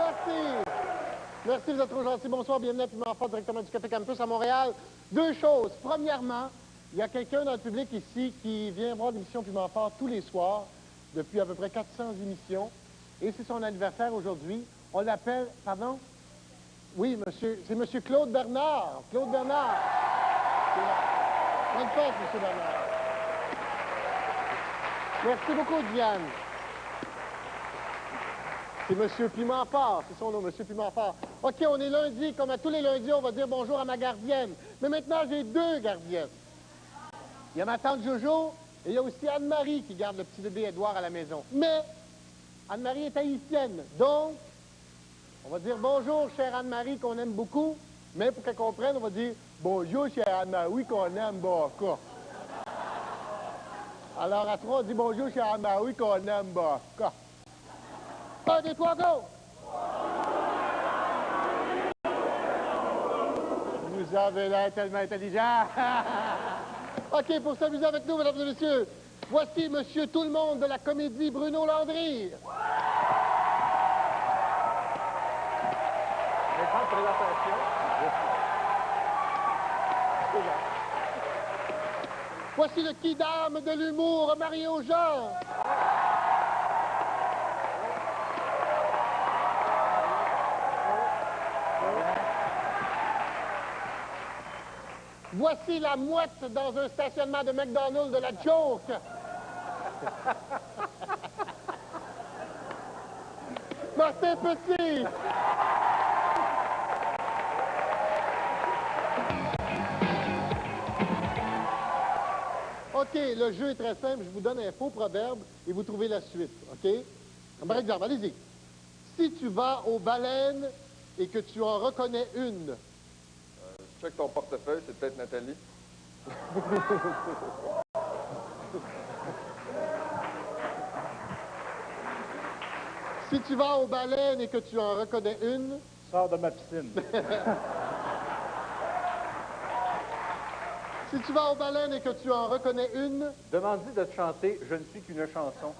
Merci. Merci, vous êtes trop gentil. Bonsoir, bienvenue à Piment Fort, directement du Café Campus à Montréal. Deux choses. Premièrement, il y a quelqu'un dans le public ici qui vient voir l'émission Piment Fort tous les soirs, depuis à peu près 400 émissions. Et c'est son anniversaire aujourd'hui. On l'appelle, pardon? Oui, monsieur, c'est monsieur Claude Bernard. Claude Bernard. Bonne fête, monsieur Bernard. Merci beaucoup, Diane. C'est monsieur Piment-Fort, c'est son nom, monsieur Piment-Fort. OK, on est lundi, comme à tous les lundis, on va dire bonjour à ma gardienne. Mais maintenant, j'ai deux gardiennes. Il y a ma tante Jojo et il y a aussi Anne-Marie qui garde le petit bébé Édouard à la maison. Mais Anne-Marie est haïtienne, donc on va dire bonjour, chère Anne-Marie, qu'on aime beaucoup. Mais pour qu'elle comprenne, on va dire bonjour, chère Anne-Marie, qu'on aime beaucoup. Alors à trois, on dit bonjour, chère Anne-Marie, qu'on aime beaucoup. 1, 2, 3, go! Vous avez l'air tellement intelligent. OK, pour s'amuser avec nous, mesdames et messieurs, voici Monsieur Tout-le-Monde de la comédie Bruno Landry. Voici le kidam de l'humour, Mario Jean. Voici la mouette dans un stationnement de McDonald's de la joke. Martin Petit. OK, le jeu est très simple. Je vous donne un faux proverbe et vous trouvez la suite, OK? Par exemple, allez-y. Si tu vas aux baleines et que tu en reconnais une... Check ton portefeuille, c'est peut-être Nathalie. Si tu vas aux baleines et que tu en reconnais une... Sors de ma piscine. Si tu vas aux baleines et que tu en reconnais une... Demande-lui de te chanter « Je ne suis qu'une chanson ».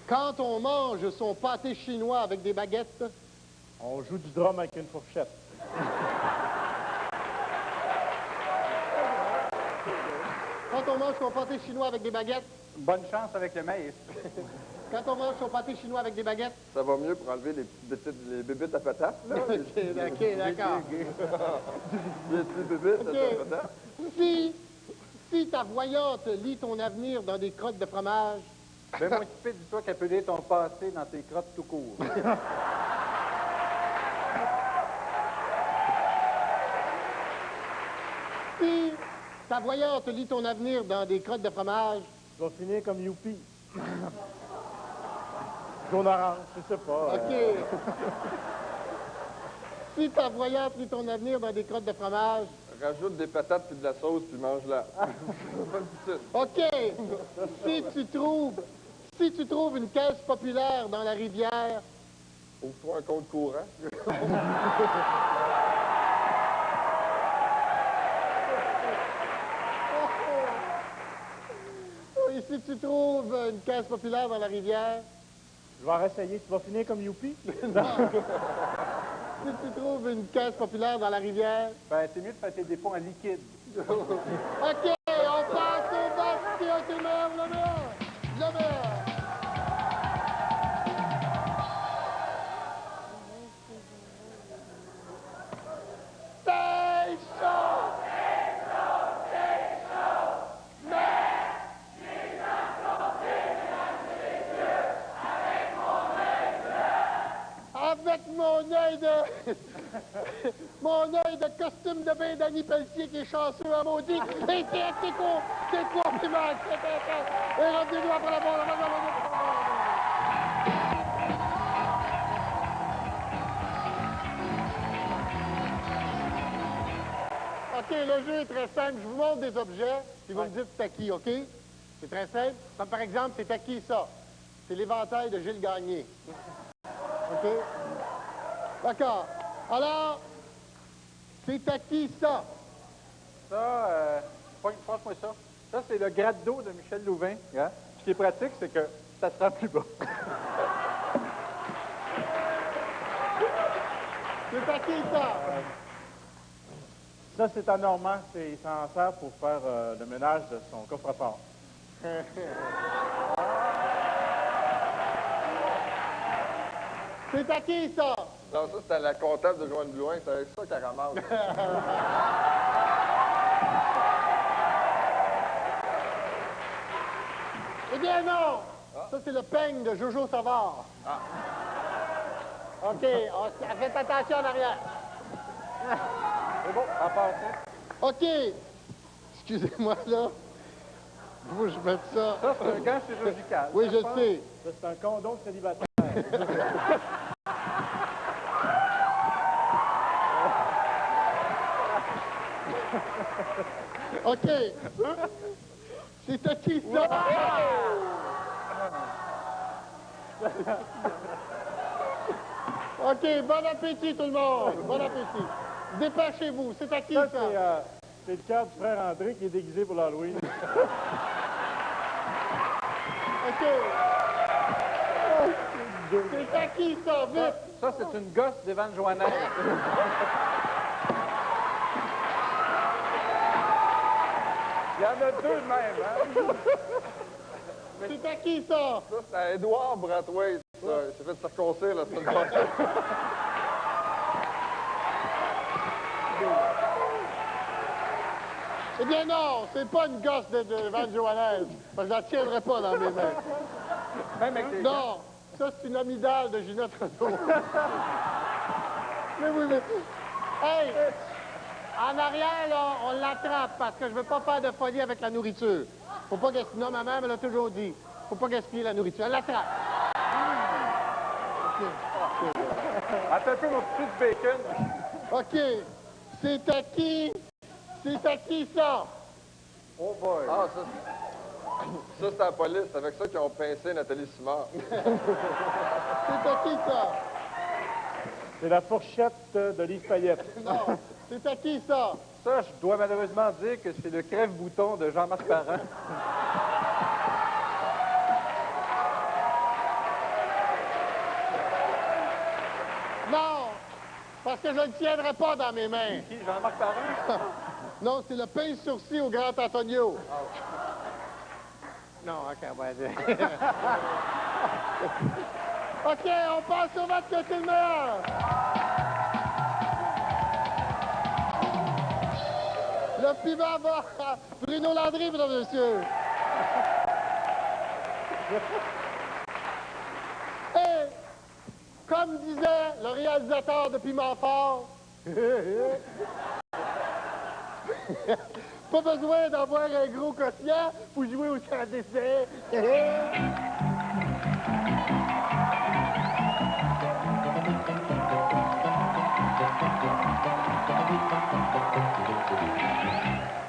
Quand on mange son pâté chinois avec des baguettes... On joue du drum avec une fourchette. Quand on mange son pâté chinois avec des baguettes... Bonne chance avec le maïs. Quand on mange son pâté chinois avec des baguettes... Ça va mieux pour enlever les bébites à patates, là. OK, d'accord. Les petits bébites à patates. Si ta voyante lit ton avenir dans des crottes de fromage... Ben, moi, dis-toi qu'elle peut lire ton passé dans tes crottes tout court. Si ta voyante lit ton avenir dans des crottes de fromage... Tu vas finir comme Youpi. Jaune orange, je sais pas. OK. Si ta voyante lit ton avenir dans des crottes de fromage... Rajoute des patates puis de la sauce puis mange-la. OK. Si tu trouves une caisse populaire dans la rivière... Ouvre-toi un compte courant. Et si tu trouves une caisse populaire dans la rivière... Je vais réessayer. Tu vas finir comme Youpi? Si tu trouves une caisse populaire dans la rivière... Ben, c'est mieux de faire tes dépôts en liquide. OK, on passe au bac, c'est le meilleur, le meilleur. Le meilleur. C'est chaud! Avec mon œil de... mon œil de costume de bain d'Annie Pelletier qui est chanceux à maudit. Et c'est quoi, c'est mal, et revenez-nous après la bonne... OK, le jeu est très simple. Je vous montre des objets, puis vous me dites c'est à qui, OK? C'est très simple. Comme par exemple, c'est à qui ça? C'est l'éventail de Gilles Gagné. OK? D'accord. Alors, c'est à qui ça? Ça, passe-moi ça. Ça, c'est le gratte d'eau de Michel Louvain. Hein? Ce qui est pratique, c'est que ça se rend plus bas. C'est à qui, ça? Ça, c'est à Normand. Il s'en sert pour faire le ménage de son coffre-fort. C'est à qui, ça? Non, ça, c'était la comptable de Joanne Blouin. C'est avec ça qu'elle ramasse. Eh bien, non! Ça, c'est le peigne de Jojo Savard. OK, faites attention en arrière. C'est bon, à passer. OK. Excusez-moi, là. Faut que je mette ça. Ça, c'est un gant chirurgical. Oui, je sais. Ça, c'est un condom de célibataire. OK. C'est à qui, ça? OK, bon appétit, tout le monde. Bon appétit. Dépêchez-vous. C'est à qui, ça? Ça, c'est le cas du frère André qui est déguisé pour l'Halloween. OK. C'est à qui, ça? Vite. Ça, c'est une gosse d'Evan Joannès. Il y en a deux de même, hein? C'est à qui, ça? Ça, c'est à Édouard Brathwaite, ça. Il s'est fait circoncire la semaine passée. Eh bien, non, c'est pas une gosse de Van Joannès. Parce que je la tiendrai pas dans mes mains. Même avec les gants. Non, ça, c'est une amygdale de Ginette Renaud. Mais oui, mais... Hey! En arrière, là, on l'attrape parce que je veux pas faire de folie avec la nourriture. Faut pas gaspiller. Non, ma mère me l'a toujours dit. Faut pas gaspiller la nourriture. Elle l'attrape. Attends un peu, mon petit bacon. OK. C'est à qui? C'est à qui, ça? Oh boy. Ah, ça, c'est la police. C'est avec ça qu'ils ont pincé Nathalie Simard. C'est à qui, ça? C'est la fourchette de Lise Payette. Non. C'est à qui, ça? Ça, je dois malheureusement dire que c'est le crève-bouton de Jean-Marc Parent. Non! Parce que je ne le tiendrai pas dans mes mains. Qui, Jean-Marc Parent? Non, c'est le pince-sourcil au Grand Antonio. Non, OK, on va dire. OK, on passe au vote que c'est le meilleur. Le piment va à Bruno Landry, mesdames et messieurs. Et, comme disait le réalisateur de Piment Fort, pas besoin d'avoir un gros quotient pour jouer au champ d'essai.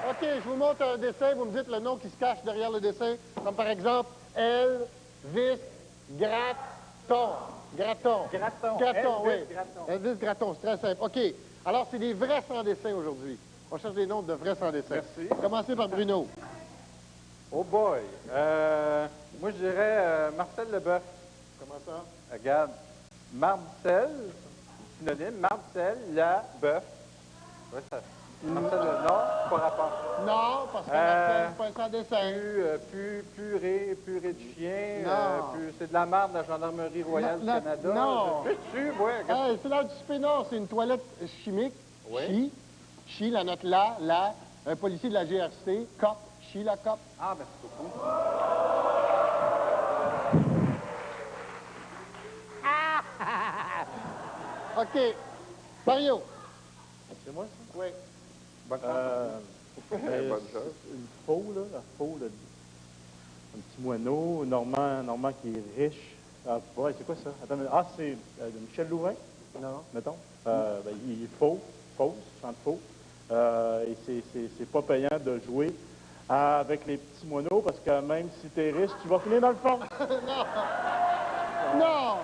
OK, je vous montre un dessin, vous me dites le nom qui se cache derrière le dessin, comme par exemple Elvis Gratton. Gratton. Gratton. Gratton, oui. Elvis Gratton. Elvis Gratton, c'est très simple. OK, alors c'est des vrais sans-dessin aujourd'hui. On cherche des noms de vrais sans-dessin. Merci. Commencez par Bruno. Oh boy. Moi, je dirais Marcel Leboeuf. Comment ça? Regarde. Marcel, synonyme, Marcel Leboeuf. Ouais, ça. Marcel Le... Non, pas rapport. Non, parce que Marcel, c'est pas un sans-dessin. Purée de chien. Non. C'est de la marde de la Gendarmerie royale du Non, Canada. non. Je suis dessus, ouais. Hey, c'est l'heure du souper, non, c'est une toilette chimique. Oui. Chi, la note là, un policier de la GRC, cop, chi, la cop. Ah, merci beaucoup. OK. Mario. C'est moi, ça? Oui. Bonne chance. Bonne chose. Une faux, là. La faux, là. Un petit moineau, Normand qui est riche. Ah, ouais, c'est quoi ça? Attends, c'est de Michel Louvain? Non. Mettons. Il est faux, chante faux. Et c'est pas payant de jouer avec les petits moineaux parce que même si t'es riche, tu vas finir dans le fond. Non.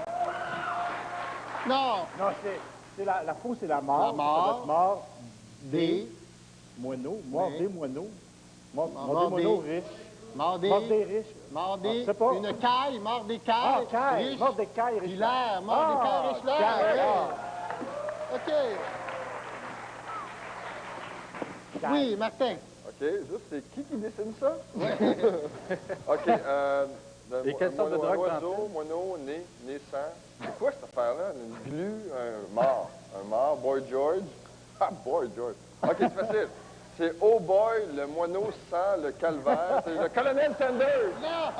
Non. Non, c'est la faux, c'est la mort. La mort. Ça doit être mort Des. moineaux, mort Oui. des moineaux. Mort des monos riches. Mort des... Mort des riches. Mort Ah, des... je sais pas. Une caille, mort des cailles. Ah, caille. riche. Mort des cailles riches. Hilaire, mort des cailles riches. Caille. OK. Oui, Martin. OK, juste, c'est qui dessine ça? OK, Et quelle sorte de drogue oiseau, moineau, né, naissant. C'est quoi cette affaire-là? Une glu, un mort. Un mort, Boy George. Ah, Boy George. OK, c'est facile. C'est Oh Boy, le moineau sent le calvaire. C'est le colonel Sanders. Non!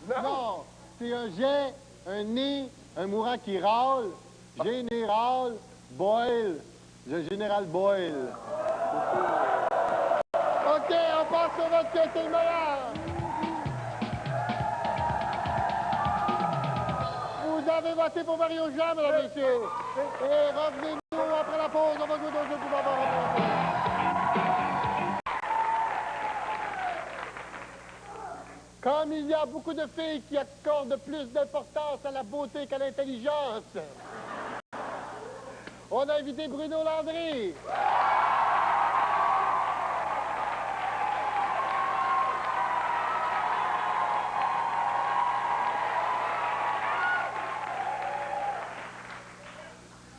Non. Non! C'est un jet, un nez, un mourant qui râle, général Boyle, le général Boyle. OK, on passe au vote, c'est le meilleur! Vous avez voté pour Mario Jean, mesdames et messieurs. Et revenez-nous après la pause, on va jouer au jeu pour avoir après la pause. Comme il y a beaucoup de filles qui accordent plus d'importance à la beauté qu'à l'intelligence, on a invité Bruno Landry.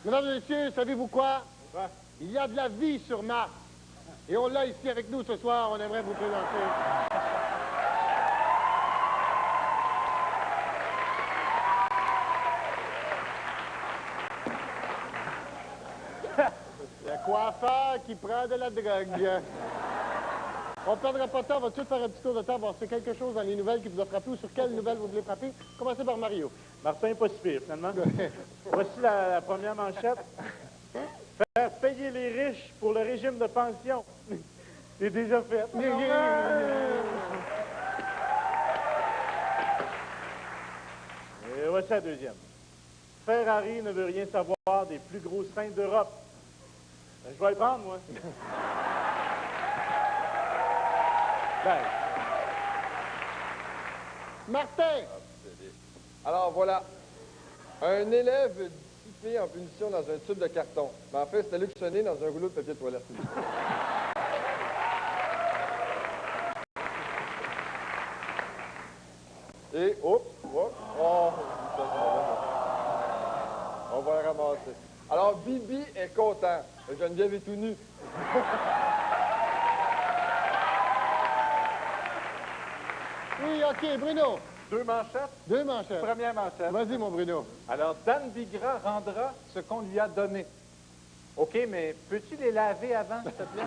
Mesdames et messieurs, savez-vous quoi? Il y a de la vie sur Mars. Et on l'a ici avec nous ce soir, on aimerait vous présenter. Le coiffeur qui prend de la drogue. On ne perdra pas de temps, on va tout faire un petit tour de temps, voir si c'est quelque chose dans les nouvelles qui vous a frappé ou sur quelles nouvelles vous voulez frapper. Commencez par Mario. Martin n'est pas si pire, finalement. Voici la première manchette. Faire payer les riches pour le régime de pension. C'est déjà fait. Et voici la deuxième. Ferrari ne veut rien savoir des plus gros seins d'Europe. Ben, je vais le prendre, moi. Ben, Martin! Alors, voilà. Un élève dissipé en punition dans un tube de carton. Mais en fait, c'était luxonné dans un rouleau de papier toilette. Et, oh, on va le ramasser. Alors, Bibi est content. Geneviève est tout nue. Oui, OK, Bruno. Deux manchettes. Deux manchettes. Première manchette. Vas-y, mon Bruno. Alors, Dan Bigra rendra ce qu'on lui a donné. OK, mais peux-tu les laver avant, s'il te plaît?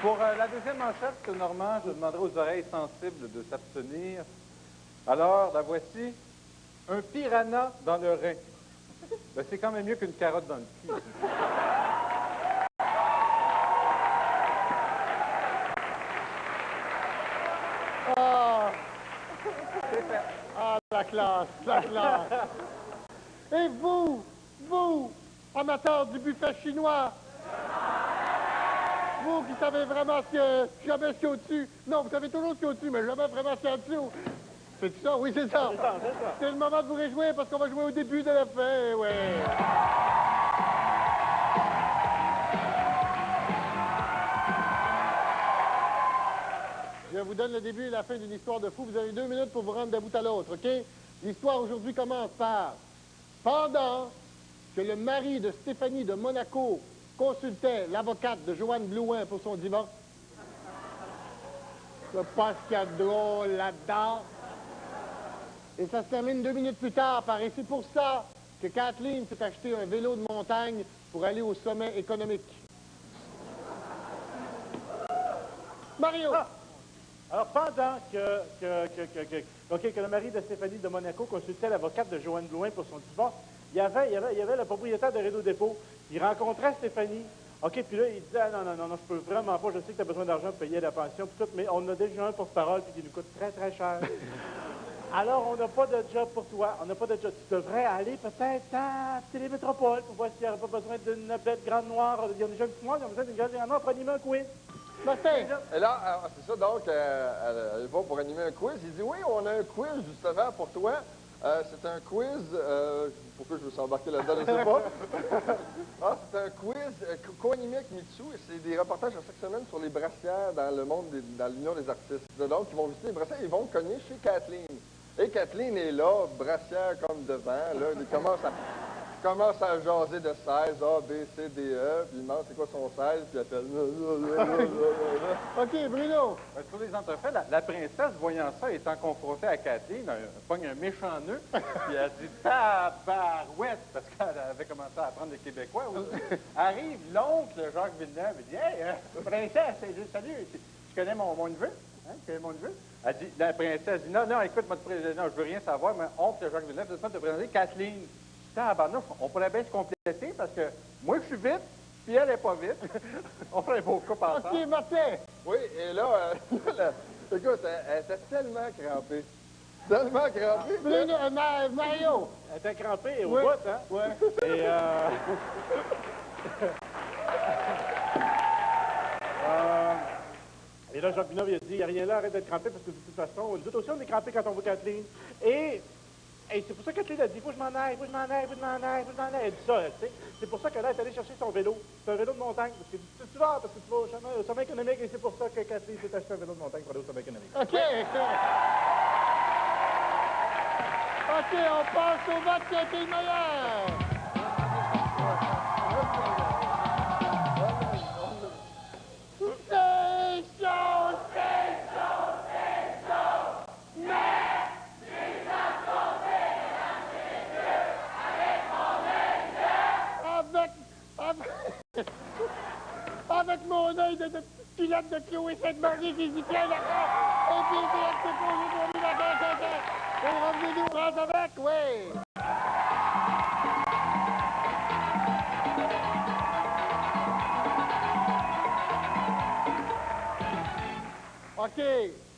Pour la deuxième manchette, Normand, je demanderai aux oreilles sensibles de s'abstenir. Alors, la voici. Un piranha dans le rein. Ben, c'est quand même mieux qu'une carotte dans le cul. Ah! Ah, la classe, la classe. Et vous, amateurs du buffet chinois, vous qui savez vraiment jamais ce qu'il y a au-dessus. Non, vous savez toujours ce qu'il y a au-dessus, mais jamais vraiment ce qu'il y a en dessous. C'est ça? Oui, c'est ça. C'est le moment de vous réjouir parce qu'on va jouer au début de la fin, ouais. Je vous donne le début et la fin d'une histoire de fou. Vous avez 2 minutes pour vous rendre d'un bout à l'autre, OK? L'histoire aujourd'hui commence par... Pendant que le mari de Stéphanie de Monaco consultait l'avocate de Joanne Blouin pour son divorce, je sais pas ce qu'il y a de drôle là-dedans. Et ça se termine 2 minutes plus tard par... Et c'est pour ça que Kathleen s'est acheté un vélo de montagne pour aller au sommet économique. Mario! Ah! Alors, pendant que le mari de Stéphanie de Monaco consultait l'avocate de Joanne Blouin pour son divorce, il y avait le propriétaire de Rideau Dépôt. Il rencontrait Stéphanie. OK, puis là, il disait, ah, non, je peux vraiment pas, je sais que tu as besoin d'argent pour payer la pension, puis tout, mais on a déjà un porte-parole, puis qui nous coûte très, très cher. Alors, on n'a pas de job pour toi. On n'a pas de job. Tu devrais aller peut-être à Télémétropole pour voir s'il n'y aurait pas besoin d'une bête grande noire. Il y a déjà une petite noire, il y a besoin d'une grande noire pour animer un quiz. Martin! Et là, c'est ça, donc, elle va pour animer un quiz. Il dit, oui, on a un quiz, justement, pour toi. C'est un quiz. Pourquoi je veux s'embarquer là-dedans, je ne sais pas. Ah, c'est un quiz co-animé avec Mitsu. Et c'est des reportages à chaque semaine sur les brassières dans le monde, dans l'Union des artistes. Donc, ils vont visiter les brassières et ils vont cogner chez Kathleen. Et Kathleen est là, brassière comme devant. Là, il commence à jaser de 16, A, B, C, D, E. Puis il demande c'est quoi son 16, puis il appelle. OK, Bruno. Ben, sur les entrefaits, la princesse, voyant ça, étant confrontée à Kathleen, elle pogne un méchant nœud, puis elle dit « Tabarouette », parce qu'elle avait commencé à apprendre le québécois aussi. Arrive l'oncle Jacques Villeneuve, il dit « Hey, princesse, salut, tu connais mon neveu? Hein, tu connais mon neveu? » Elle dit, la princesse dit « Non, écoute, non, je veux rien savoir, mais oncle Jacques Villeneuve, laisse-moi te présenter Kathleen. » Tabarnouche, on pourrait bien se compléter, parce que moi, je suis vite, puis elle est pas vite. On ferait un beau couple ensemble. OK, Martin. Oui, et là, écoute, elle était tellement crampée. Tellement crampée. Bruno, Mario. Elle était crampée au Oui. bout, hein? Oui. Et, et là, Jacques Villeneuve, il a dit, il n'y a rien là, arrête d'être crampé, parce que de toute façon, nous autres aussi, on est crampés quand on voit Kathleen. Et c'est pour ça que Kathleen a dit, faut que je m'en aille. Elle dit ça, tu sais. C'est pour ça qu'elle est allée chercher son vélo. C'est un vélo de montagne, parce que tu vas, parce que tu vas au sommet économique, et c'est pour ça que Kathleen s'est acheté un vélo de montagne pour aller au sommet économique. OK. OK, on passe au vote qui a été le meilleur. Avec mon œil de pilote de Chloé Sainte-Marie qui s'y tient d'accord. Et puis, il est posé pour lui la caisse. Et revenez-nous, France avec, oui. OK,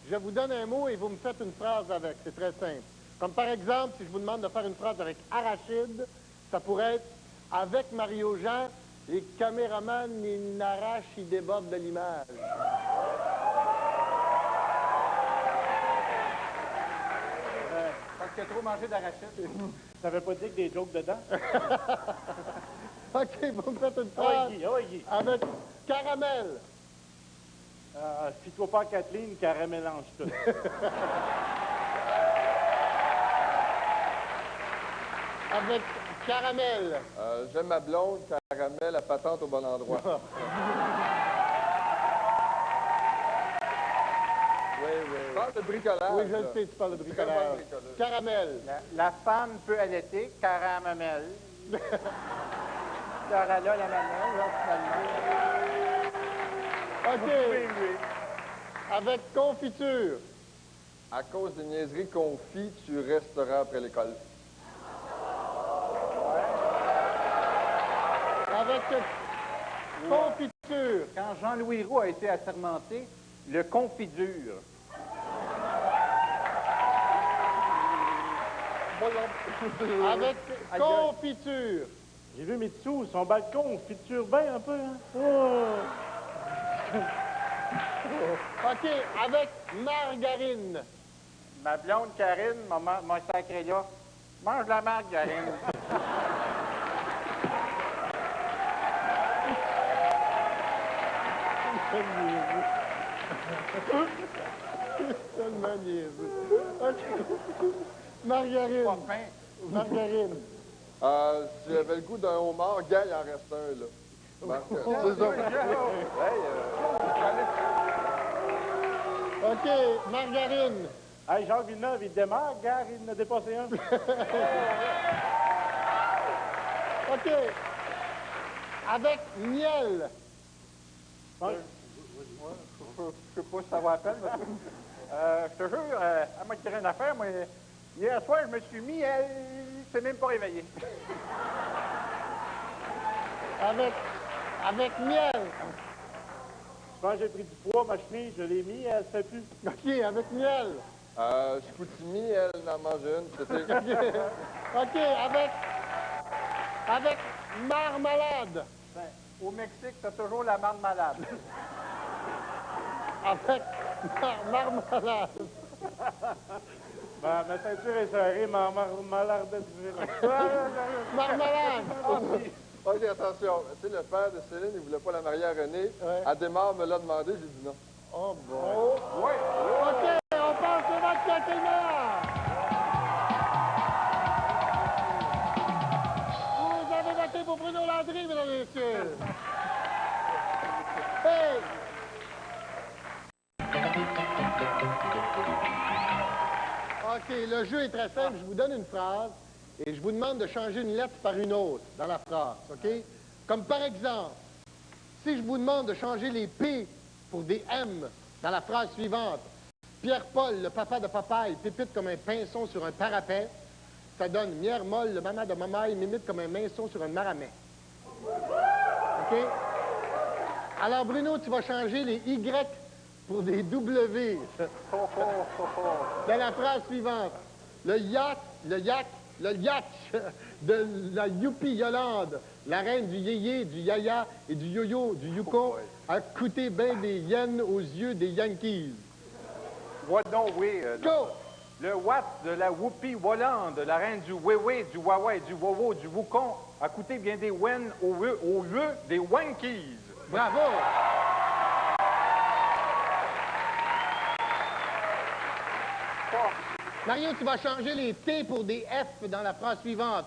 je vous donne un mot et vous me faites une phrase avec. C'est très simple. Comme par exemple, si je vous demande de faire une phrase avec arachide, ça pourrait être « Avec Mario Jean, les caméramans, ils n'arrachent, ils débordent de l'image. » Parce qu'il a trop mangé d'arachide. Ça veut pas dire que des jokes dedans? OK, vous me faites une Ah phrase oui, Guy. avec caramel. Fie-toi pas à Kathleen, car elle mélange tout. Avec caramel. J'aime ma blonde, caramel, la patente au bon endroit. Oui. Je parle de bricolage. Oui, je le sais, tu parles de bricolage. Vraiment bricolage. Caramel. La femme peut allaiter, caramel. Cara là, la mamelle, là, finalement. OK. Avec confiture. À cause des niaiseries qu'on fit, tu resteras après l'école. Avec confiture. Quand Jean-Louis Roux a été assermenté, le confidure. Avec confiture. J'ai vu Mitsu, son balcon, fiture bien un peu, hein? Oh. OK, avec margarine. Ma blonde Karine m'a sacré là. Mange la margarine. Tellement niaiseux. OK. Margarine. Pas fin. Margarine. Si j'avais le goût d'un homard, gars, il en reste un, là. C'est ça. OK, margarine. Hey, Jacques Villeneuve, il démarre, gare, il en a dépassé un. OK. Avec miel. Je sais pas si ça va à peine. Je te jure, elle m'a tiré une affaire, moi. Hier soir, je me suis mis, elle s'est même pas réveillée. Avec miel. Je pense que j'ai pris du poids, ma chemise, je l'ai mis, elle se fait plus. OK, avec miel. Chicoutimi, elle en mange une. C'était... OK, avec marmelade. Ben, au Mexique, t'as toujours la marde malade. Avec marmelade. Ma ceinture est serrée, ma lardette Marmelade! OK, attention. Tu sais, le père de Céline, il voulait pas la marier à René. Ouais. Elle démarre, me l'a demandé, j'ai dit non. Oh, bon. OK, on passe au match qui est le meilleur. Vous avez voté pour Bruno Landry, mesdames et messieurs. Hey! OK, le jeu est très simple. Je vous donne une phrase et je vous demande de changer une lettre par une autre dans la phrase, OK? Comme par exemple, si je vous demande de changer les P pour des M dans la phrase suivante, Pierre-Paul, le papa de papaye, pépite comme un pinson sur un parapet, ça donne Mière molle, le maman de mamaille, mimite comme un minçon sur un maramet. OK? Alors, Bruno, tu vas changer les Y pour des W dans la phrase suivante. Le yacht de la Youpi Yolande, la reine du yéyé, du yaya et du yo-yo, du Yukon, a coûté bien des yens aux yeux des Yankees. What donc, oui. Go! Le Watt de la Whoopi Hollande, la reine du Wewe, du Wawa et du Wowo, du Wukon, a coûté bien des wen aux yeux des Wankies. Bravo! Mario, tu vas changer les T pour des F dans la phrase suivante.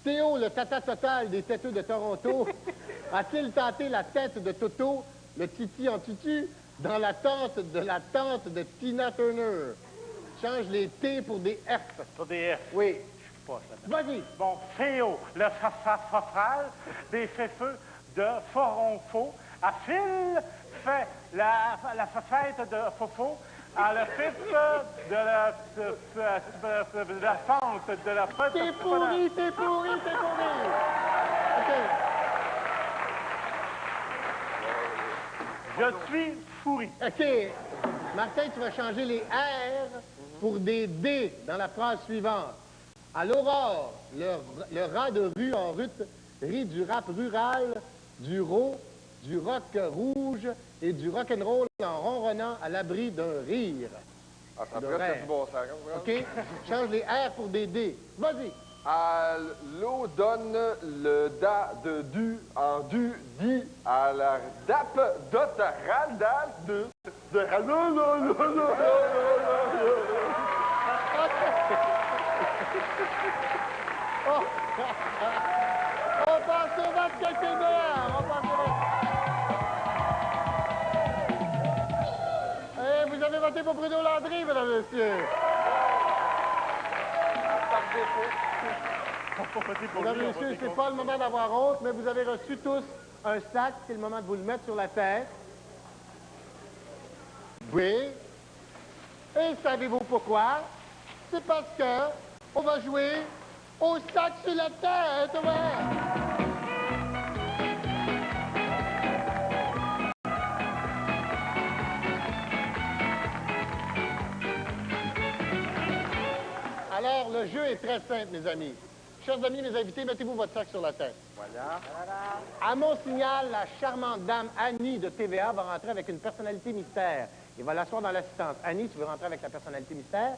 Théo, le tata total des têteux de Toronto, a-t-il tenté la tête de Toto, le titi en tutu, dans la tente de Tina Turner? Change les T pour des F. Pour des F. Oui. Je suis pas ça. Vas-y. Bon, Féo, le fafal des feux de Foronfo, a Phil fait la fête de Fofo, à le fils de la fente de la fête. C'est pourri, c'est pourri, c'est pourri. OK. Je suis fourri. OK. Martin, tu vas changer les R pour des D dans la phrase suivante. À l'aurore, le rat de rue en rut rit du rap rural, du du rock rouge et du rock'n'roll en ronronnant à l'abri d'un rire. Ah, ça De presque rêve. du bon sens. Hein, OK? Change les R pour des D. Vas-y. À l'eau donne le da de du en du dit à la dap dot raldal de Oh. On passe au vote quelqu'un meilleur. On passe au vote. Eh, vous avez voté pour Bruno Landry, mesdames et messieurs. Mesdames et messieurs, c'est pas le moment d'avoir honte, mais vous avez reçu tous un sac. C'est le moment de vous le mettre sur la tête. Oui. Et savez-vous pourquoi? C'est parce que on va jouer au sac sur la tête, ouais. Alors, le jeu est très simple, mes amis. Chers amis, mes invités, mettez-vous votre sac sur la tête. Voilà. À mon signal, la charmante dame Annie de TVA va rentrer avec une personnalité mystère. Il va l'asseoir dans l'assistance. Annie, tu veux rentrer avec la personnalité mystère?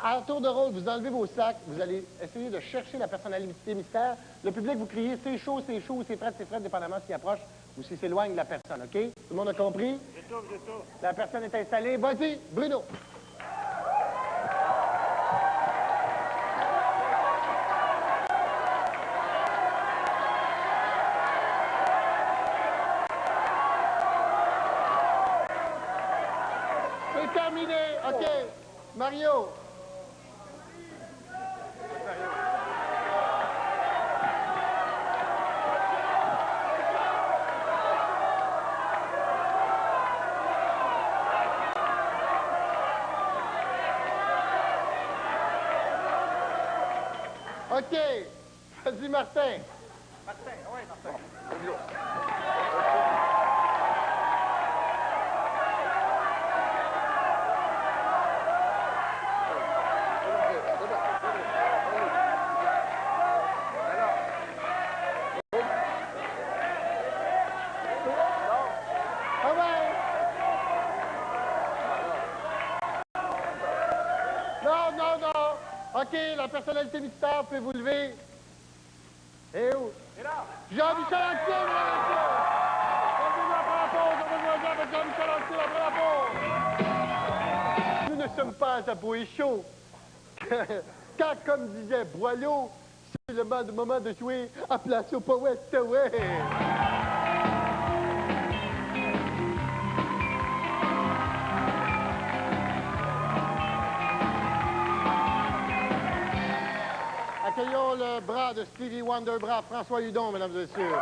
À tour de rôle, vous enlevez vos sacs, vous allez essayer de chercher la personnalité mystère. Le public, vous criez « c'est chaud, ou « c'est frais, dépendamment s'il approche ou s'il s'éloigne de la personne, OK? Tout le monde a compris? J'ai tout. La personne est installée. Vas-y, Bruno. C'est terminé. OK. Mario. OK. Vas-y, Martin. Ah ouais. OK, la personnalité mystère, pouvez-vous lever? Et où? Et là, Jean-Michel Anctil, mesdames et messieurs! Revenez après la pause, on va jouer avec Jean-Michel Anctil après la pause! Nous ne sommes pas à Boé Chaud. Quand, comme disait Boileau, c'est le moment de jouer à place au poète, ouais! Accueillons le bras de Stevie Wonder, bras François Hudon, mesdames et messieurs.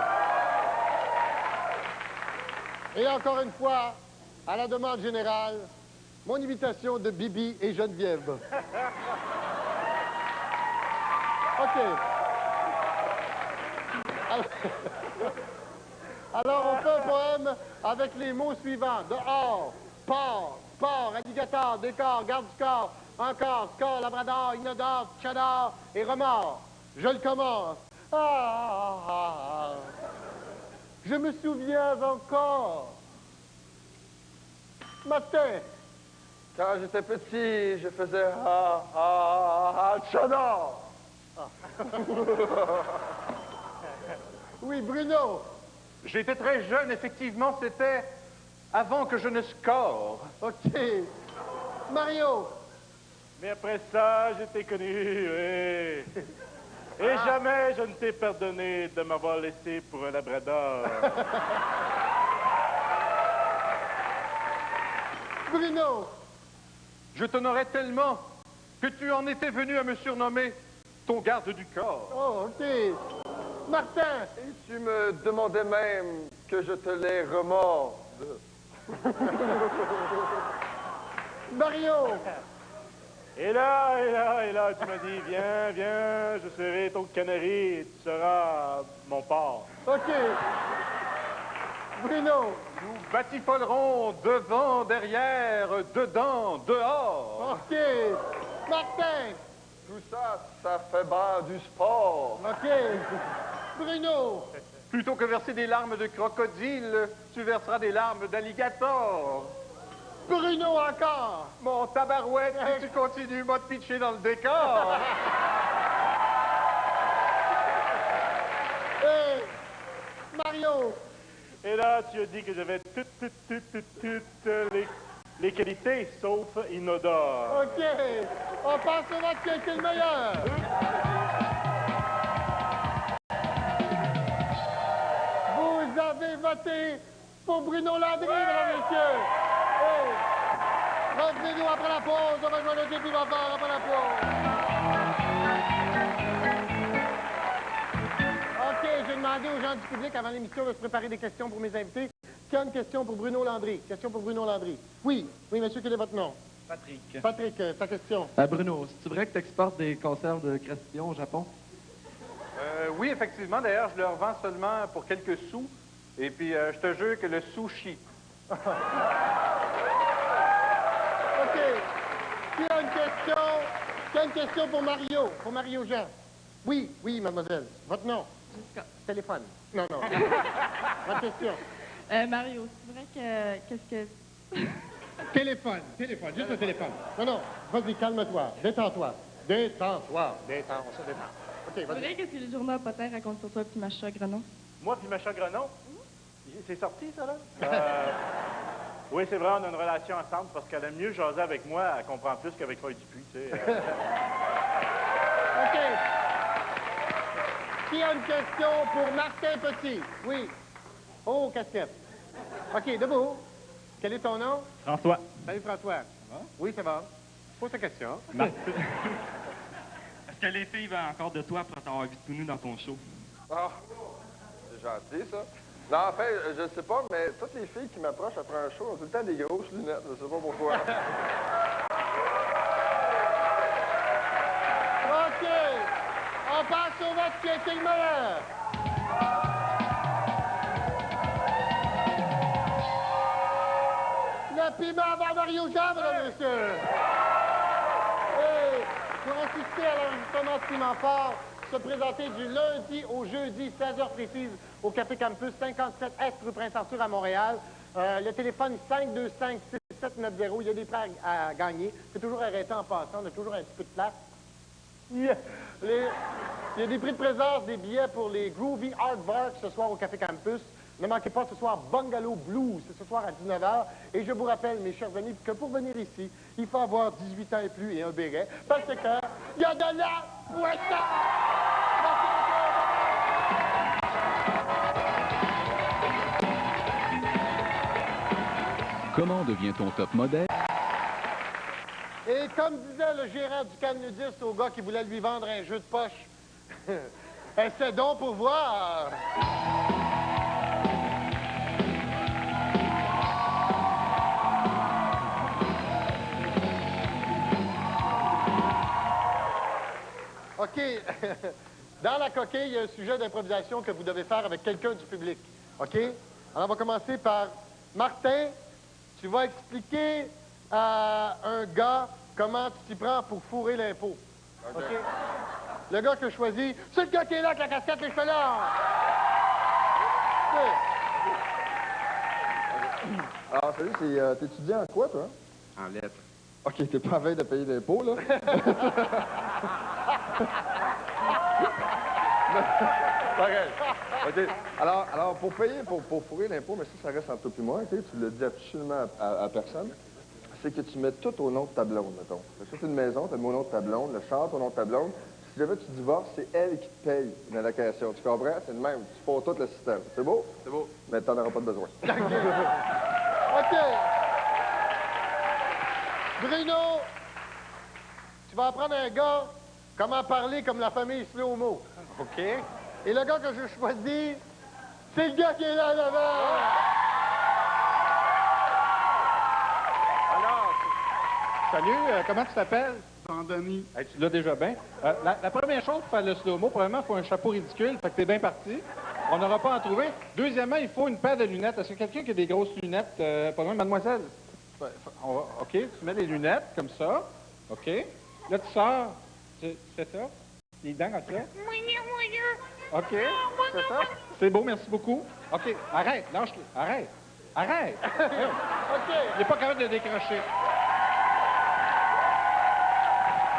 Et encore une fois, à la demande générale, mon imitation de Bibi et Geneviève. OK. Alors, on fait un poème avec les mots suivants. Dehors, port, alligator, décor, garde du corps, encore, score, labrador, inodore, tchador et remords. Je le commence. Je me souviens encore. Matin. Quand j'étais petit, je faisais tchador. Oui, Bruno. J'étais très jeune, effectivement, c'était avant que je ne score. OK. Mario. mais après ça, je t'ai connu, oui. Et jamais je ne t'ai pardonné de m'avoir laissé pour un labrador. Bruno. Je t'honorais tellement que tu en étais venu à me surnommer ton garde du corps. Oh, OK. Martin. Et tu me demandais même que je te les remorde. Mario. Et là, tu m'as dit, viens, je serai ton canari et tu seras mon porc. OK. Bruno. Nous batifolerons devant, derrière, dedans, dehors. OK. Martin. Tout ça, ça fait bien du sport. OK. Bruno. Plutôt que verser des larmes de crocodile, tu verseras des larmes d'alligator. Bruno encore. Mon tabarouette, si tu continues, moi de pitcher dans le décor. Et Mario. Et là, tu as dit que j'avais toutes les qualités, sauf inodore. OK. On passe au vote qui a été le meilleur. Vous avez voté pour Bruno Landry, mesdames et messieurs. Hey. Revenez-nous après la pause. On va jouer le début encore après la pause. OK, j'ai demandé aux gens du public avant l'émission de se préparer des questions pour mes invités. Qui a une question pour Bruno Landry? Question pour Bruno Landry. Oui, monsieur, quel est votre nom? Patrick. Patrick, ta question. Bruno, c'est vrai que tu exportes des conserves de crustacés au Japon? Oui, effectivement. D'ailleurs, je leur vends seulement pour quelques sous. Et puis, je te jure que le sushi. OK. Qui a une question? Qui a une question pour Mario? Pour Mario Jean? Oui, mademoiselle. Votre nom? Jessica. Téléphone. Non. Votre question. Mario, c'est vrai que... Qu'est-ce que... Téléphone, juste le téléphone. Non, vas-y, calme-toi. Détends-toi. On se détend. OK, C'est vas-y. vrai, qu'est-ce que le journal Potin raconte sur toi puis Macha Grenon? Moi puis Macha Grenon, c'est sorti, ça, là? Oui, c'est vrai, on a une relation ensemble parce qu'elle aime mieux jaser avec moi, elle comprend plus qu'avec Roy Dupuis, tu sais. OK. Qui a une question pour Martin Petit? Oui. Oh, casquette. OK, debout. Quel est ton nom? François. Salut, François. Ça va? Oui, ça va. Pose ta question. Est-ce que les filles veulent encore de toi pour t'avoir vu tout nu dans ton show? Ah, c'est gentil, ça. Non, en fait, je sais pas, mais toutes les filles qui m'approchent après un show ont tout le temps des grosses lunettes. Je sais pas pourquoi. OK. On passe au vote qui a été le meilleur. Le piment avant Mario Jean, mesdames et messieurs. Et pour assister à l'enregistrement de Piment Fort, se présenter du lundi au jeudi, 16h précise, au Café Campus, 57S rue Prince-Arthur à Montréal. Le téléphone 525-6790. Il y a des prêts à gagner. C'est toujours arrêté en passant. On a toujours un petit peu de place. Il y a des prix de présence, des billets pour les Groovy Art Bars ce soir au Café Campus. Ne manquez pas ce soir Bungalow Blues, c'est ce soir à 19h. Et je vous rappelle, mes chers amis, que pour venir ici, il faut avoir 18 ans et plus et un béret, parce que il y a de la poisson! Comment devient-on top modèle? Et comme disait le gérant du camp nudiste au gars qui voulait lui vendre un jeu de poche, essaie donc pour voir. OK. Dans la coquille, il y a un sujet d'improvisation que vous devez faire avec quelqu'un du public. OK? Alors, on va commencer par Martin. Tu vas expliquer à un gars comment tu t'y prends pour fourrer l'impôt. OK? Le gars que je choisis, c'est le gars qui est là avec la casquette, les cheveux là. Alors, salut, t'es étudiant en quoi, toi? En lettres. OK, t'es pas en veille de payer l'impôt, là? Pareil. OK. Alors pour payer, pour fourrer l'impôt, mais ça reste entre toi et moi, OK? Tu le dis absolument à personne. C'est que tu mets tout au nom de ta blonde, mettons. Tu as une maison, tu as le nom de ta blonde, le char au nom de ta blonde. Si jamais tu divorces, c'est elle qui te paye dans la location. Tu comprends? C'est le même. Tu poses tout le système. C'est beau? C'est beau. Mais t'en auras pas de besoin. OK. Bruno, tu vas apprendre à un gars comment parler comme la famille Slow-Mo. OK. Et le gars que je choisis, c'est le gars qui est là en avant. Alors, salut, comment tu t'appelles? Jean-Denis. Hey, tu l'as déjà bien. La première chose pour faire le slow-mo, premièrement, il faut un chapeau ridicule, fait que t'es bien parti. On n'aura pas à en trouver. Deuxièmement, il faut une paire de lunettes. Est-ce que quelqu'un qui a des grosses lunettes, pas loin, mademoiselle? OK, tu mets les lunettes, comme ça. OK. Là, tu sors. Tu fais ça. Les dents, comme ça. OK. Tu fais ça. C'est beau, merci beaucoup. OK, arrête, lâche-les. Arrête. Arrête. OK. Il n'est pas capable de décrocher.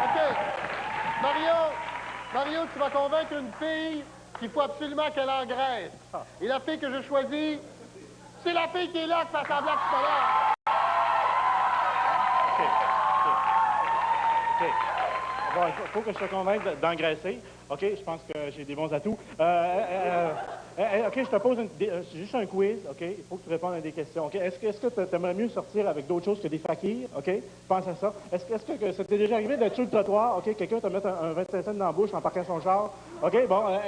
OK. Mario, tu vas convaincre une fille qu'il faut absolument qu'elle engraisse. Et la fille que je choisis, c'est la fille qui est là, qui fait semblant tout à l'heure. OK. Bon, il faut que je te convainque d'engraisser. OK, je pense que j'ai des bons atouts. OK, je te pose juste un quiz, OK? Il faut que tu répondes à des questions, OK? Est-ce que tu aimerais mieux sortir avec d'autres choses que des fakirs, OK? Pense à ça. Est-ce que ça t'est déjà arrivé d'être sur le trottoir, OK? Quelqu'un te met un 25 cents dans la bouche en parquant son char, OK? Bon,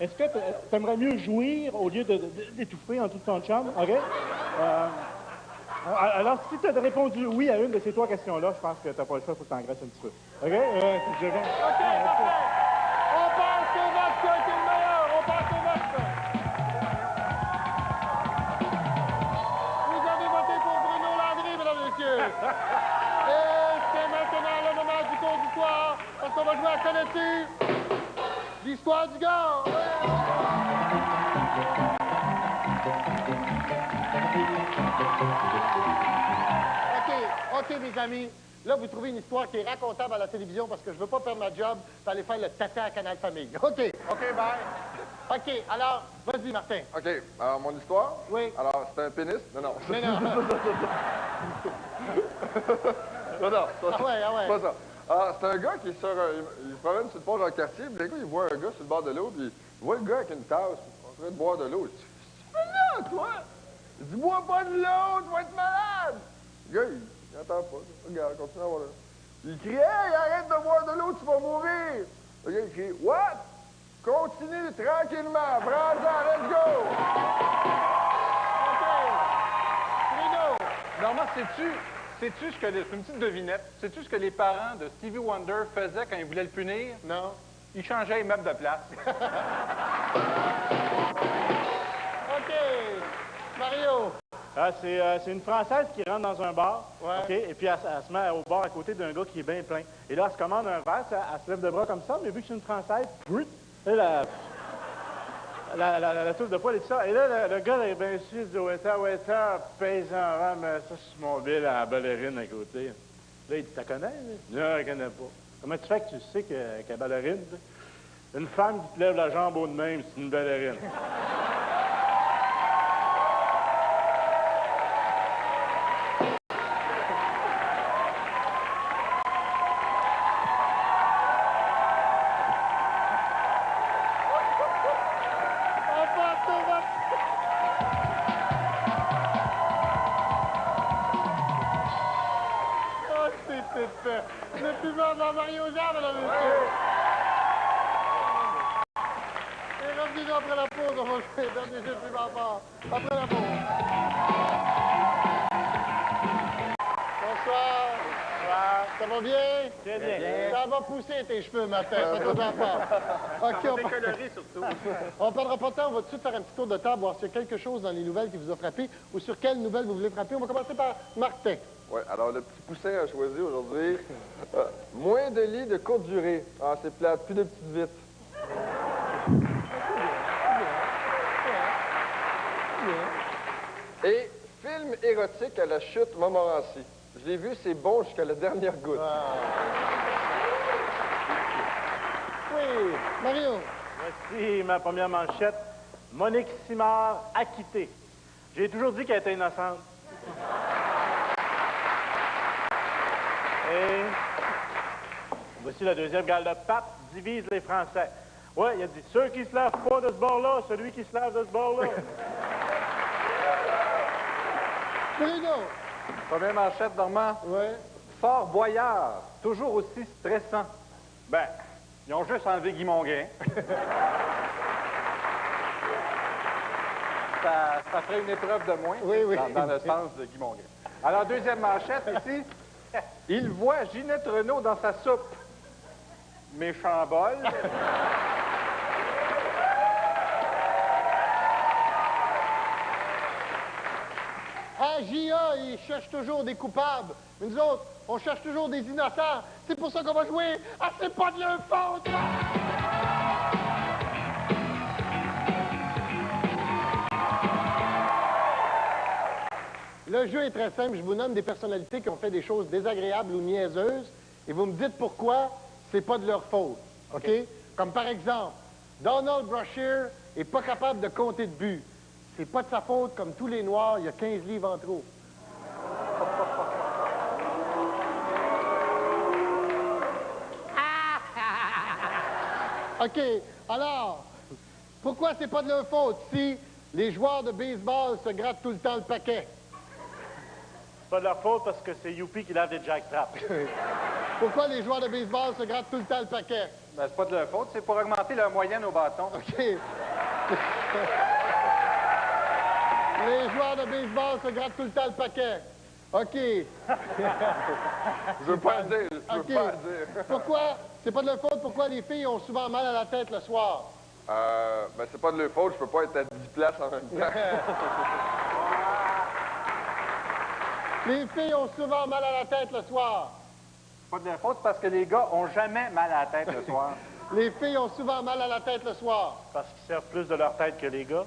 est-ce que tu aimerais mieux jouir au lieu d'étouffer en tout ton chum, OK? Alors, si tu as répondu oui à une de ces trois questions-là, je pense que tu n'as pas le choix, il faut que tu engraisses un petit peu. OK? OK, parfait. On passe au vote, qui a été le meilleur. On passe au vote. Vous avez voté pour Bruno Landry, mesdames et messieurs. Et c'est maintenant le moment du cours du soir, parce qu'on va jouer à connais-tu l'histoire du gars. OK, mes amis. Là, vous trouvez une histoire qui est racontable à la télévision parce que je veux pas perdre ma job pour aller faire le tata à Canal Famille. OK. OK, bye. OK, alors, vas-y, Martin. OK, alors mon histoire? Oui. Alors, c'est un pénis? Non. Mais non. Non, c'est Ah ouais. pas ça. Ah, c'est un gars qui sort, il se promène sur le pont dans le quartier, puis d'un coup, il voit un gars sur le bord de l'eau, puis il voit le gars avec une tasse, en train de boire de l'eau. Il dit, qu'est-ce que tu fais là, toi? Il dit, bois pas de l'eau, tu vas être malade! Le gars, il n'entend pas. Regarde, continue à boire de l'eau. Il crie, hey, arrête de boire de l'eau, tu vas mourir! Le gars, il crie, what? Continue tranquillement, prends-en, let's go! OK. Bruno. Normalement, sais-tu ce que c'est une petite devinette. Sais-tu ce que les parents de Stevie Wonder faisaient quand ils voulaient le punir? Non. Ils changeaient les meubles de place. OK. Mario. Ah, c'est une Française qui rentre dans un bar, Ouais. OK? Et puis elle se met au bar à côté d'un gars qui est bien plein. Et là, elle se commande un verre, elle se lève de bras comme ça, mais vu que c'est une Française, la touffe de poil et tout ça. Et là, le gars est bien sûr, il dit, waiter, paysan, mais ça, c'est mon bill à la ballerine à côté. Là, il dit, t'as connais? Non, je connais pas. Comment tu fais que tu sais qu'elle est ballerine? Une femme qui te lève la jambe haut de même, c'est une ballerine. Le piment dans Mario Jean, mesdames et messieurs. Et revenez après la pause, on va jouer le dernier jeu de piment fort. Après la pause. Bonsoir. Ça va bien? Très bien. Ça va pousser tes cheveux, matin. Ça te pas. OK, on prendra pas de temps. On va tout de suite faire un petit tour de table, voir s'il y a quelque chose dans les nouvelles qui vous a frappé ou sur quelle nouvelle vous voulez frapper. On va commencer par Martin. Oui, alors le petit poussin a choisi aujourd'hui moins de lits de courte durée. Ah, c'est plate, plus de petites vites. Et film érotique à la chute Montmorency. Je l'ai vu, c'est bon jusqu'à la dernière goutte. Oui, Mario. Voici ma première manchette. Monique Simard acquittée. J'ai toujours dit qu'elle était innocente. Et voici la deuxième. Regarde, le pape divise les Français. Ouais, il a dit, ceux qui se lavent pas de ce bord-là, celui qui se lave de ce bord-là. Bruno. Première manchette, Normand. Oui. Fort Boyard, toujours aussi stressant. Ben, ils ont juste enlevé Guy Mongrain. ça ferait une épreuve de moins Oui, oui. Dans le sens de Guy Mongrain. Alors, deuxième manchette ici. Il voit Ginette Renault dans sa soupe. Méchant bol. À J.A., ils cherchent toujours des coupables. Mais nous autres, on cherche toujours des innocents. C'est pour ça qu'on va jouer à C'est pas de leur faute! Le jeu est très simple. Je vous nomme des personnalités qui ont fait des choses désagréables ou niaiseuses. Et vous me dites pourquoi c'est pas de leur faute. OK? Comme par exemple, Donald Brashear est pas capable de compter de buts. C'est pas de sa faute, comme tous les Noirs, il y a 15 livres en trop. OK, alors, pourquoi c'est pas de leur faute si les joueurs de baseball se grattent tout le temps le paquet? C'est pas de leur faute parce que c'est Youpi qui lave des jackstraps. Pourquoi les joueurs de baseball se grattent tout le temps le paquet? Ben, c'est pas de leur faute, c'est pour augmenter leur moyenne au bâton. OK. Les joueurs de baseball se grattent tout le temps le paquet. OK. Je veux pas le dire, je veux OK. pas le dire. Pourquoi, c'est pas de leur faute, pourquoi les filles ont souvent mal à la tête le soir? Ben c'est pas de leur faute, je peux pas être à 10 places en même temps. Les filles ont souvent mal à la tête le soir. C'est pas de leur faute parce que les gars ont jamais mal à la tête le soir. Les filles ont souvent mal à la tête le soir. Parce qu'ils servent plus de leur tête que les gars.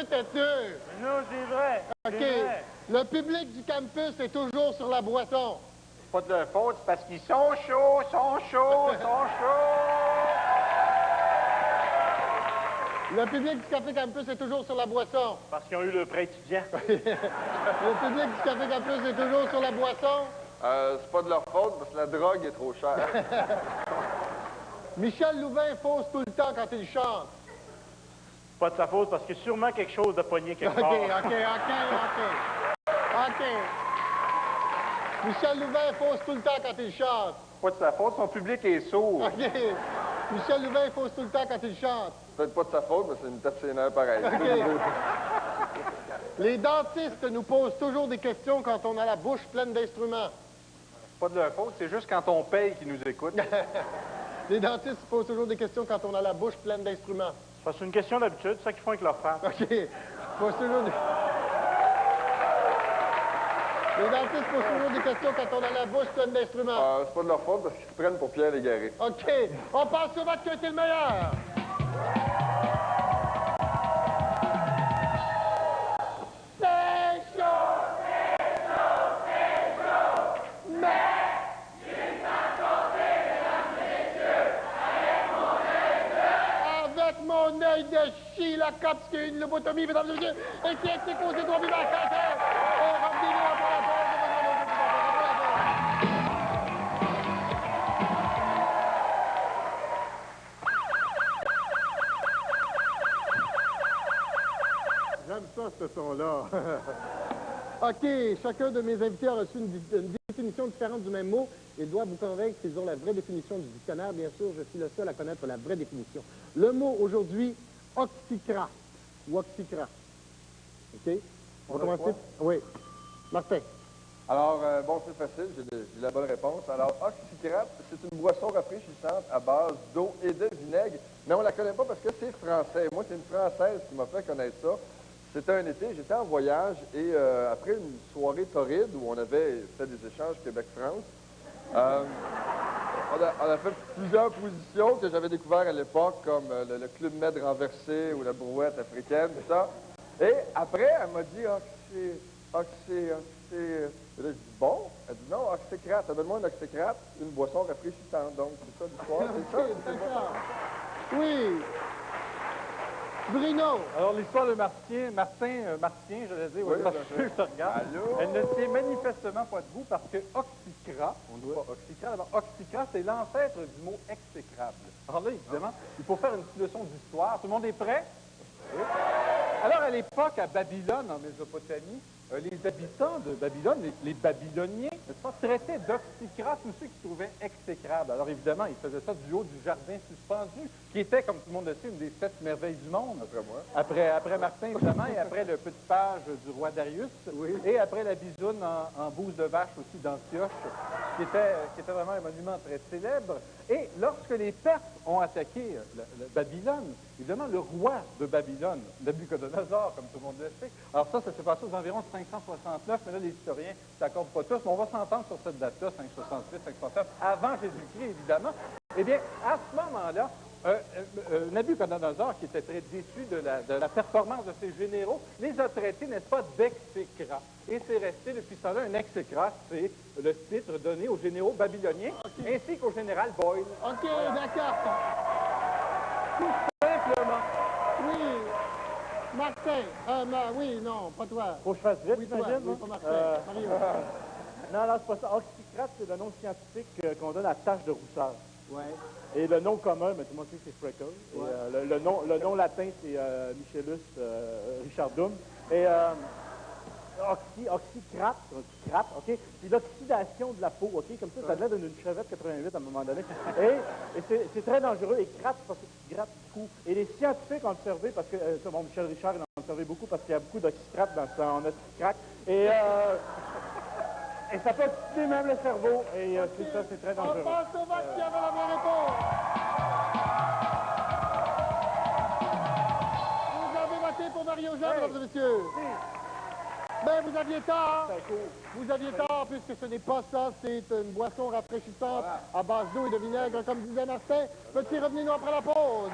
Têteux. Non, c'est vrai. OK. C'est vrai. Le public du campus est toujours sur la boisson. C'est pas de leur faute, c'est parce qu'ils sont chauds. Le public du café campus est toujours sur la boisson. Parce qu'ils ont eu le prêt étudiant. Le public du café campus est toujours sur la boisson. C'est pas de leur faute parce que la drogue est trop chère. Michel Louvain fausse tout le temps quand il chante. Pas de sa faute parce qu'il y a sûrement quelque chose de pogné quelque OK. part. Michel Louvain fausse tout le temps quand il chante. Pas de sa faute, son public est sourd. OK. Michel Louvain fausse tout le temps quand il chante. C'est peut-être pas de sa faute, mais c'est une tape ses nerfs pareil. OK. Les dentistes nous posent toujours des questions quand on a la bouche pleine d'instruments. C'est pas de leur faute, c'est juste quand on paye qu'ils nous écoutent. Les dentistes posent toujours des questions quand on a la bouche pleine d'instruments. C'est une question d'habitude, c'est ça qu'ils font avec leur femme. OK. Posent toujours des... Les dentistes posent toujours des questions quand on a la bouche pleine d'instruments. C'est pas de leur faute parce qu'ils se prennent pour Pierre Légaré. OK. On passe au match qui a été le meilleur. Chilacotski, une lobotomie, mesdames et messieurs. Et qui est aux Édouard Vivant, cancer. Et revenez-nous après la pause. J'aime ça, ce son-là. OK, chacun de mes invités a reçu une définition différente du même mot. Ils doivent vous convaincre qu'ils ont la vraie définition du dictionnaire. Bien sûr, je suis le seul à connaître la vraie définition. Le mot aujourd'hui, oxycrate ou oxycrate. OK? On va commencer? Oui. Martin. Alors, bon, c'est facile, j'ai la bonne réponse. Alors, oxycrate, c'est une boisson rafraîchissante à base d'eau et de vinaigre. Mais on ne la connaît pas parce que c'est français. Moi, c'est une Française qui m'a fait connaître ça. C'était un été, j'étais en voyage et après une soirée torride où on avait fait des échanges Québec-France, on a fait plusieurs positions que j'avais découvertes à l'époque, comme le Club Med renversé ou la brouette africaine, tout ça. Et après, elle m'a dit oxy. Et là, je dis bon. Elle dit non, oxycrate. Donne-moi un oxycrate, une boisson rafraîchissante. Donc, c'est ça l'histoire. C'est ça. D'accord. Oui. Bruno. Alors, l'histoire de Martien, je l'ai dit, oui, parce que je te regarde. Allô? Elle ne tient manifestement pas debout parce que oxycrate, on ne dit pas oxycrate, alors oxycrate, c'est l'ancêtre du mot exécrable. Alors là, évidemment, il faut faire une petite leçon d'histoire. Tout le monde est prêt? Oui. Alors, à l'époque, à Babylone, en Mésopotamie, les habitants de Babylone, les Babyloniens, n'est-ce pas, traitaient d'oxycrate tous ceux qui se trouvaient exécrables. Alors, évidemment, ils faisaient ça du haut du jardin suspendu, qui était, comme tout le monde le sait, une des 7 merveilles du monde. Après moi. Après Martin, évidemment, et après le petit page du roi Darius, Oui. et après la bisoune en bouse de vache aussi d'Antioche, qui était vraiment un monument très célèbre. Et lorsque les Perses ont attaqué Babylone, évidemment, le roi de Babylone, Nabuchodonosor, comme tout le monde le sait, alors ça s'est passé aux environs de 569, mais là, les historiens ne s'accordent pas tous, mais on va s'entendre sur cette date-là, 568, 569, avant Jésus-Christ, évidemment. Eh bien, à ce moment-là, Nabuchodonosor, qui était très déçu de la performance de ses généraux, les a traités, n'est-ce pas, d'exécrats. Et c'est resté depuis ce temps-là un exécrat, c'est le titre donné aux généraux babyloniens, ainsi qu'au général Boyle. OK, Voilà. d'accord. Tout simplement. Oui. Martin. Oui, non, pas toi. Faut que je fasse vite, Oui, toi. j'imagine, Oui, hein? pas Martin. Mario. Non, c'est pas ça. Oxycrate, c'est le nom scientifique qu'on donne à tache de rousseur. Ouais. Et le nom commun, mais tout le monde sait que c'est Freckles. Ouais. Et, le nom latin, c'est Michellus Richardum. Et oxycrate, OK? C'est l'oxydation de la peau, OK? Comme ça, ça a l'air d'une chevette 88 à un moment donné. Et c'est très dangereux. Et crate, parce que tu grattes beaucoup. Et les scientifiques ont observé, parce que, Michel Richard, il en a observé beaucoup, parce qu'il y a beaucoup d'oxycrate dans son oxycraque. Et ça peut oxyder même le cerveau. Et c'est très On dangereux. passe au match qui avait la bonne réponse. Vous avez voté pour Mario Jean, mesdames et messieurs. Ben, vous aviez tort. Vous aviez tort, puisque ce n'est pas ça. C'est une boisson rafraîchissante à base d'eau et de vinaigre, comme disait Martin. Petit, revenez-nous après la pause.